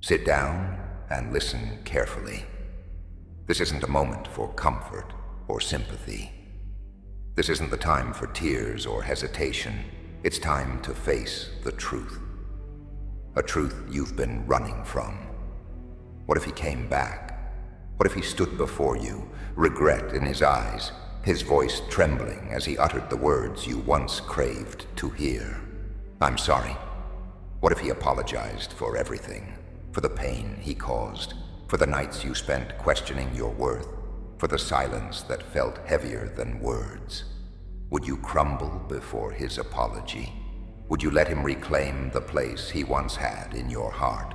Sit down and listen carefully. This isn't a moment for comfort or sympathy. This isn't the time for tears or hesitation. It's time to face the truth. A truth you've been running from. What if he came back? What if he stood before you, regret in his eyes, his voice trembling as he uttered the words you once craved to hear? I'm sorry. What if he apologized for everything? For the pain he caused, for the nights you spent questioning your worth, for the silence that felt heavier than words? Would you crumble before his apology? Would you let him reclaim the place he once had in your heart?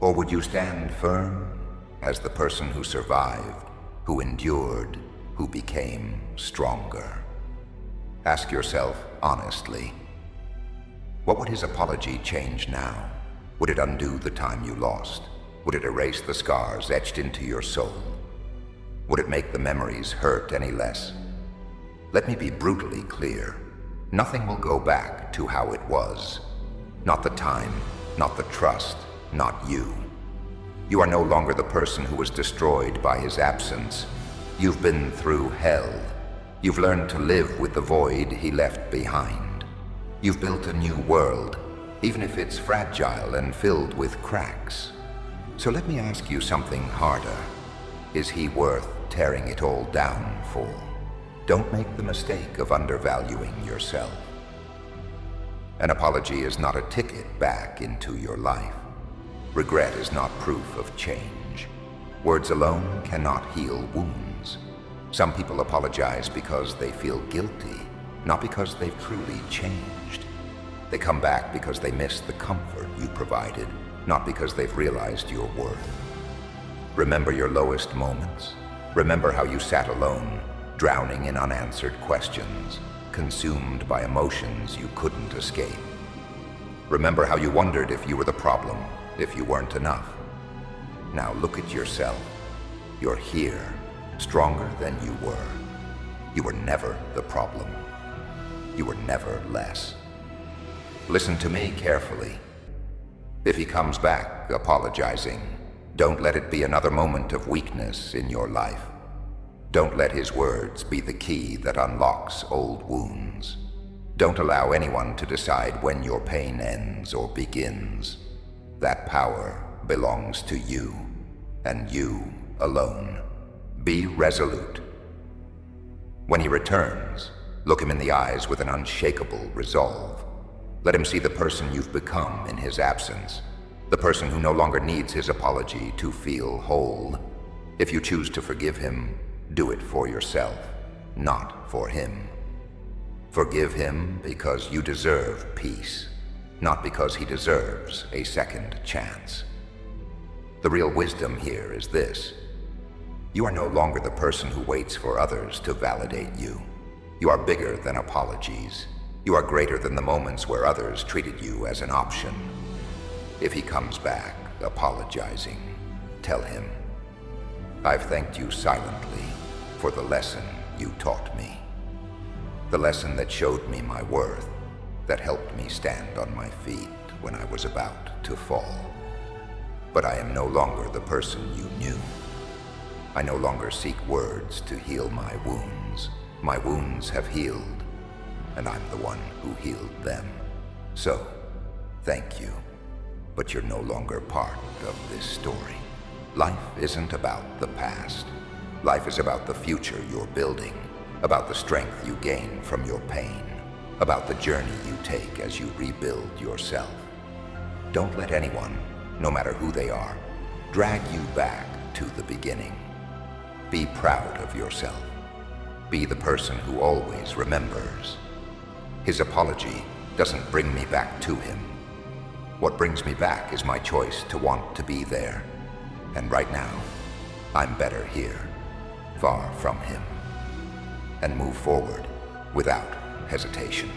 Or would you stand firm as the person who survived, who endured, who became stronger? Ask yourself honestly, what would his apology change now? Would it undo the time you lost? Would it erase the scars etched into your soul? Would it make the memories hurt any less? Let me be brutally clear. Nothing will go back to how it was. Not the time, not the trust, not you. You are no longer the person who was destroyed by his absence. You've been through hell. You've learned to live with the void he left behind. You've built a new world, even if it's fragile and filled with cracks. So let me ask you something harder. Is he worth tearing it all down for? Don't make the mistake of undervaluing yourself. An apology is not a ticket back into your life. Regret is not proof of change. Words alone cannot heal wounds. Some people apologize because they feel guilty, not because they've truly changed. They come back because they miss the comfort you provided, not because they've realized your worth. Remember your lowest moments. Remember how you sat alone, drowning in unanswered questions, consumed by emotions you couldn't escape. Remember how you wondered if you were the problem, if you weren't enough. Now look at yourself. You're here, stronger than you were. You were never the problem. You were never less. Listen to me carefully. If he comes back apologizing, don't let it be another moment of weakness in your life. Don't let his words be the key that unlocks old wounds. Don't allow anyone to decide when your pain ends or begins. That power belongs to you, and you alone. Be resolute. When he returns, look him in the eyes with an unshakable resolve. Let him see the person you've become in his absence, the person who no longer needs his apology to feel whole. If you choose to forgive him, do it for yourself, not for him. Forgive him because you deserve peace, not because he deserves a second chance. The real wisdom here is this. You are no longer the person who waits for others to validate you. You are bigger than apologies. You are greater than the moments where others treated you as an option. If he comes back apologizing, tell him, I've thanked you silently for the lesson you taught me. The lesson that showed me my worth, that helped me stand on my feet when I was about to fall. But I am no longer the person you knew. I no longer seek words to heal my wounds. My wounds have healed, and I'm the one who healed them. So, thank you, but you're no longer part of this story. Life isn't about the past. Life is about the future you're building, about the strength you gain from your pain, about the journey you take as you rebuild yourself. Don't let anyone, no matter who they are, drag you back to the beginning. Be proud of yourself. Be the person who always remembers. His apology doesn't bring me back to him. What brings me back is my choice to want to be there. And right now, I'm better here, far from him, and move forward without hesitation.